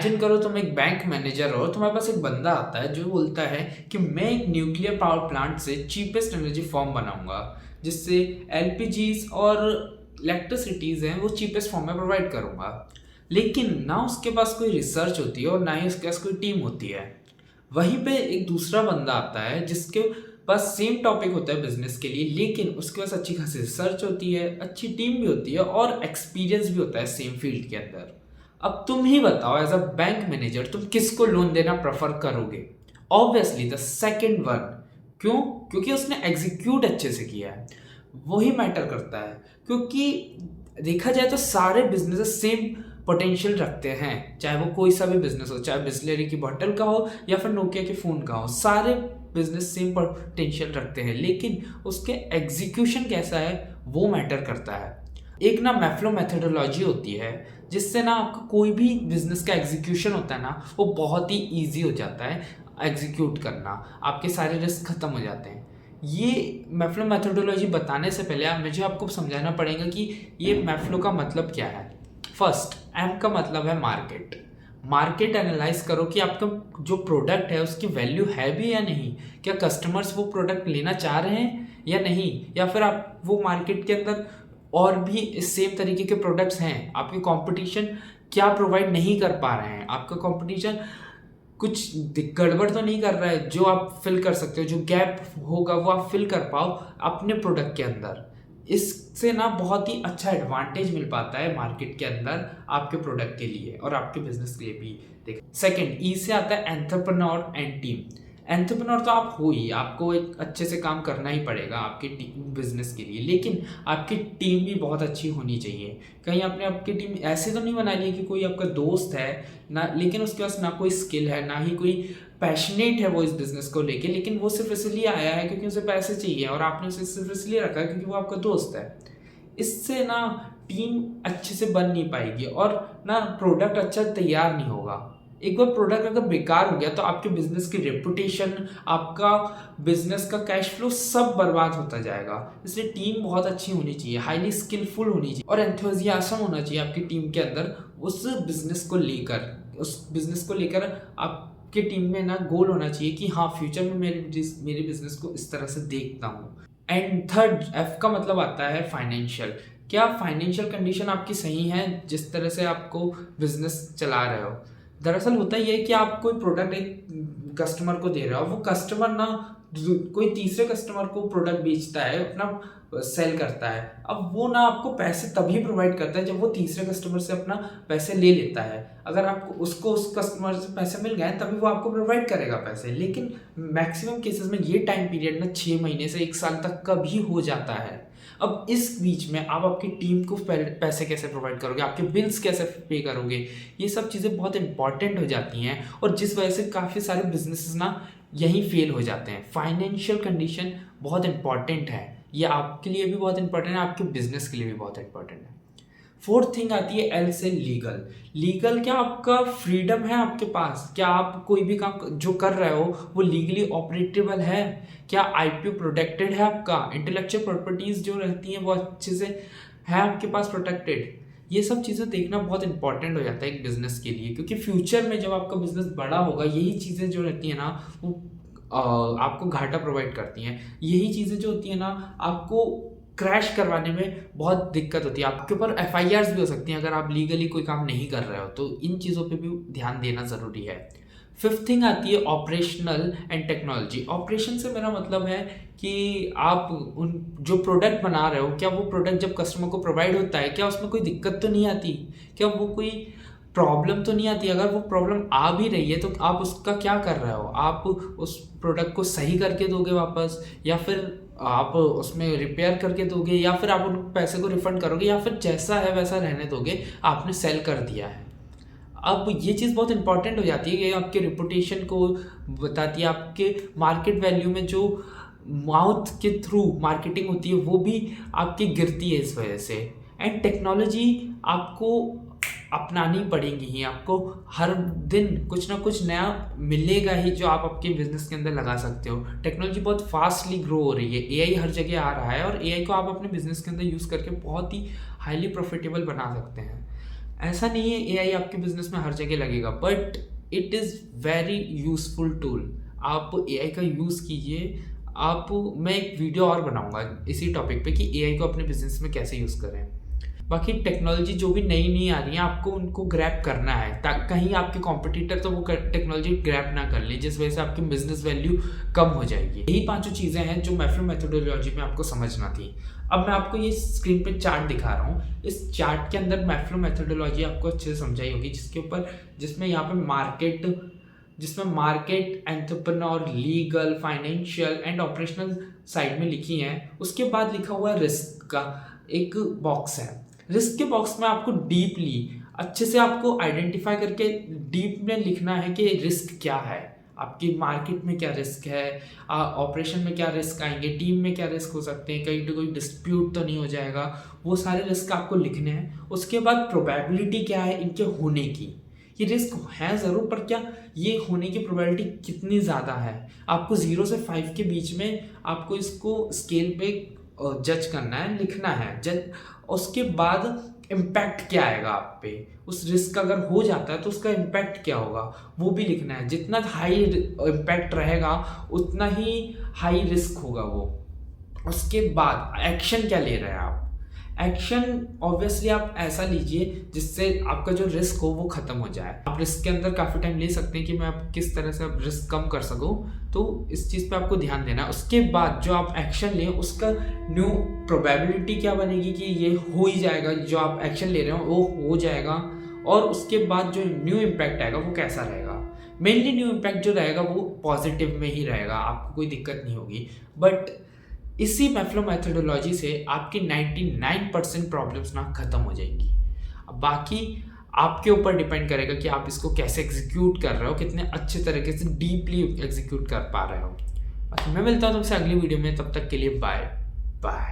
Imagine करो तुम एक बैंक मैनेजर हो, तुम्हारे पास एक बंदा आता है जो बोलता है कि मैं एक न्यूक्लियर पावर प्लांट से चीपेस्ट एनर्जी फॉर्म बनाऊंगा, जिससे एलपीजीज और इलेक्ट्रिसिटीज हैं वो चीपेस्ट फॉर्म में प्रोवाइड करूंगा। लेकिन ना उसके पास कोई रिसर्च होती है और ना ही उसके पास कोई टीम होती है। वहीं पे एक दूसरा बंदा आता है जिसके पास सेम टॉपिक होता है बिजनेस के लिए, लेकिन उसके पास अच्छी खासी रिसर्च होती है, अच्छी टीम भी होती है और एक्सपीरियंस भी होता है सेम फील्ड के अंदर। अब तुम ही बताओ, एज अ बैंक मैनेजर तुम किसको लोन देना प्रेफर करोगे? Obviously the second one. क्यों? क्योंकि उसने एग्जीक्यूट अच्छे से किया है, वही मैटर करता है। क्योंकि देखा जाए तो सारे बिजनेसेस सेम पोटेंशियल रखते हैं, चाहे वो कोई सा भी बिजनेस हो, चाहे बिस्लरी की बोतल का हो या फिर नोकिया के फ़ोन का हो, सारे बिजनेस सेम पोटेंशियल रखते हैं, लेकिन उसके एग्जीक्यूशन कैसा है वो मैटर करता है। एक ना मैफ्लो मेथोडोलॉजी होती है जिससे ना आपका कोई भी बिजनेस का एग्जीक्यूशन होता है ना वो बहुत ही ईजी हो जाता है एग्जीक्यूट करना, आपके सारे रिस्क खत्म हो जाते हैं। ये मैफ्लो मेथोडोलॉजी बताने से पहले मुझे आपको समझाना पड़ेगा कि ये मैफ्लो का मतलब क्या है। फर्स्ट, एम का मतलब है मार्केट। मार्केट एनालाइज करो कि आपका जो प्रोडक्ट है उसकी वैल्यू है भी या नहीं, क्या कस्टमर्स वो प्रोडक्ट लेना चाह रहे हैं या नहीं, या फिर आप वो मार्केट के अंदर और भी सेम तरीके के प्रोडक्ट्स हैं, आपके कंपटीशन क्या प्रोवाइड नहीं कर पा रहे हैं, आपका कंपटीशन कुछ गड़बड़ तो नहीं कर रहा है जो आप फिल कर सकते हो, जो गैप होगा वो आप फिल कर पाओ अपने प्रोडक्ट के अंदर। इससे ना बहुत ही अच्छा एडवांटेज मिल पाता है मार्केट के अंदर आपके प्रोडक्ट के लिए और आपके बिजनेस के लिए भी। देख, सेकंड, ई से आता है एंटरप्रेन्योर एंड टीम। एंटरप्रेन्योर तो आप हो ही, आपको एक अच्छे से काम करना ही पड़ेगा आपके बिजनेस के लिए, लेकिन आपकी टीम भी बहुत अच्छी होनी चाहिए। कहीं आपने आपकी टीम ऐसे तो नहीं बना ली कि कोई आपका दोस्त है ना, लेकिन उसके पास ना कोई स्किल है ना ही कोई पैशनेट है वो इस बिजनेस को लेके, लेकिन वो सिर्फ इसलिए आया है क्योंकि उसे पैसे चाहिए और आपने उसे सिर्फ इसलिए रखा है क्योंकि वो आपका दोस्त है। इससे ना टीम अच्छे से बन नहीं पाएगी और ना प्रोडक्ट अच्छा तैयार नहीं होगा। एक बार प्रोडक्ट अगर बेकार हो गया तो आपके बिजनेस की रेपुटेशन, आपका बिजनेस का कैश फ्लो सब बर्बाद होता जाएगा। इसलिए टीम बहुत अच्छी होनी चाहिए, हाईली स्किलफुल होनी चाहिए और एंथुजियाज्म होना चाहिए आपकी टीम के अंदर उस बिजनेस को लेकर आपके टीम में ना गोल होना चाहिए कि हाँ, फ्यूचर में मेरे बिजनेस को इस तरह से देखता हूँ। एंड थर्ड, एफ का मतलब आता है फाइनेंशियल। क्या फाइनेंशियल कंडीशन आपकी सही है जिस तरह से आपको बिजनेस चला रहे हो? दरअसल होता ही है कि आप कोई प्रोडक्ट एक कस्टमर को दे रहे हो, वो कस्टमर ना कोई तीसरे कस्टमर को प्रोडक्ट बेचता है, अपना सेल करता है। अब वो ना आपको पैसे तभी प्रोवाइड करता है जब वो तीसरे कस्टमर से अपना पैसे ले लेता है। अगर आपको उसको उस कस्टमर से पैसे मिल गए तभी वो आपको प्रोवाइड करेगा पैसे, लेकिन मैक्सिमम केसेस में ये टाइम पीरियड ना 6 महीने से 1 साल तक का भी हो जाता है। अब इस बीच में आप आपकी टीम को पैसे कैसे प्रोवाइड करोगे, आपके बिल्स कैसे पे करोगे, ये सब चीज़ें बहुत इंपॉर्टेंट हो जाती हैं और जिस वजह से काफ़ी सारे बिजनेसेस ना यहीं फेल हो जाते हैं। फाइनेंशियल कंडीशन बहुत इंपॉर्टेंट है, ये आपके लिए भी बहुत इंपॉर्टेंट है, आपके बिजनेस के लिए भी बहुत इंपॉर्टेंट है। फोर्थ थिंग आती है एल से लीगल। लीगल, क्या आपका फ्रीडम है आपके पास? क्या आप कोई भी काम जो कर रहे हो वो लीगली ऑपरेटेबल है? क्या आईपी प्रोटेक्टेड है? आपका इंटेलेक्चुअल प्रॉपर्टीज जो रहती हैं वो अच्छे से है आपके पास प्रोटेक्टेड? ये सब चीज़ें देखना बहुत इंपॉर्टेंट हो जाता है एक बिजनेस के लिए, क्योंकि फ्यूचर में जब आपका बिजनेस बड़ा होगा यही चीज़ें जो रहती हैं ना वो आपको घाटा प्रोवाइड करती हैं। यही चीज़ें जो होती हैं ना आपको क्रैश करवाने में बहुत दिक्कत होती है। आपके ऊपर एफआईआर्स भी हो सकती हैं अगर आप लीगली कोई काम नहीं कर रहे हो, तो इन चीज़ों पे भी ध्यान देना ज़रूरी है। फिफ्थ थिंग आती है ऑपरेशनल एंड टेक्नोलॉजी। ऑपरेशन से मेरा मतलब है कि आप उन जो प्रोडक्ट बना रहे हो, क्या वो प्रोडक्ट जब कस्टमर को प्रोवाइड होता है क्या उसमें कोई दिक्कत तो नहीं आती, क्या वो कोई प्रॉब्लम तो नहीं आती? अगर वो प्रॉब्लम आ भी रही है तो आप उसका क्या कर रहे हो? आप उस प्रोडक्ट को सही करके दोगे वापस, या फिर आप उसमें रिपेयर करके दोगे, या फिर आप उन पैसे को रिफंड करोगे, या फिर जैसा है वैसा रहने दोगे, आपने सेल कर दिया है। अब ये चीज़ बहुत इंपॉर्टेंट हो जाती है कि आपके रिपुटेशन को बताती है, आपके मार्केट वैल्यू में जो माउथ के थ्रू मार्केटिंग होती है वो भी आपकी गिरती है इस वजह से। एंड टेक्नोलॉजी आपको अपनानी पड़ेगी ही, आपको हर दिन कुछ ना कुछ नया मिलेगा ही जो आप आपके बिजनेस के अंदर लगा सकते हो। टेक्नोलॉजी बहुत फास्टली ग्रो हो रही है, एआई हर जगह आ रहा है और एआई को आप अपने बिजनेस के अंदर यूज़ करके बहुत ही हाईली प्रॉफिटेबल बना सकते हैं। ऐसा नहीं है एआई आपके बिजनेस में हर जगह लगेगा, but it is very useful tool. आप एआई का यूज़ कीजिए। आप मैं एक वीडियो और बनाऊंगा इसी टॉपिक पे कि एआई को अपने बिजनेस में कैसे यूज़ करें। बाकी टेक्नोलॉजी जो भी नई नई आ रही है आपको उनको ग्रैब करना है, ताकि कहीं आपके कॉम्पिटिटर तो वो टेक्नोलॉजी ग्रैब ना कर ले, जिस वजह से आपकी बिजनेस वैल्यू कम हो जाएगी। यही 5 चीज़ें हैं जो मैफ्लो मेथोडोलॉजी में आपको समझना थी। अब मैं आपको ये स्क्रीन पे चार्ट दिखा रहा हूँ। इस चार्ट के अंदर मैफ्लो मेथोडोलॉजी आपको अच्छे से समझाई होगी, जिसमें यहाँ पे market, entrepreneur, legal, financial and operational side में लिखी हैं। उसके बाद लिखा हुआ रिस्क का एक बॉक्स है। रिस्क के बॉक्स में आपको डीपली अच्छे से आपको आइडेंटिफाई करके डीप में लिखना है कि रिस्क क्या है, आपकी मार्केट में क्या रिस्क है, ऑपरेशन में क्या रिस्क आएंगे, टीम में क्या रिस्क हो सकते हैं, कहीं तो कोई डिस्प्यूट तो नहीं हो जाएगा, वो सारे रिस्क आपको लिखने हैं। उसके बाद प्रोबेबिलिटी क्या है इनके होने की, ये रिस्क है ज़रूर पर क्या ये होने की प्रोबेबिलिटी कितनी ज़्यादा है। आपको 0 से 5 के बीच में आपको इसको स्केल पे जज करना है, लिखना है। उसके बाद इम्पैक्ट क्या आएगा आप पे, उस रिस्क अगर हो जाता है तो उसका इम्पैक्ट क्या होगा वो भी लिखना है। जितना हाई इम्पैक्ट रहेगा उतना ही हाई रिस्क होगा वो। उसके बाद एक्शन क्या ले रहे हैं आप। एक्शन ऑब्वियसली आप ऐसा लीजिए जिससे आपका जो रिस्क हो वो खत्म हो जाए। आप रिस्क के अंदर काफ़ी टाइम ले सकते हैं कि मैं आप किस तरह से रिस्क कम कर सकूं, तो इस चीज़ पे आपको ध्यान देना है। उसके बाद जो आप एक्शन लें उसका न्यू प्रोबेबिलिटी क्या बनेगी कि ये हो ही जाएगा, जो आप एक्शन ले रहे हो वो हो जाएगा। और उसके बाद जो न्यू इम्पैक्ट आएगा वो कैसा रहेगा। मेनली न्यू इम्पैक्ट जो रहेगा वो पॉजिटिव में ही रहेगा, आपको कोई दिक्कत नहीं होगी। बट इसी मैफ्लो मेथोडोलॉजी से आपकी 99% प्रॉब्लम्स ना खत्म हो जाएंगी। अब बाकी आपके ऊपर डिपेंड करेगा कि आप इसको कैसे एग्जीक्यूट कर रहे हो, कितने अच्छे तरीके से डीपली एग्जीक्यूट कर पा रहे हो। बाकी मैं मिलता हूँ तुमसे अगली वीडियो में, तब तक के लिए बाय बाय।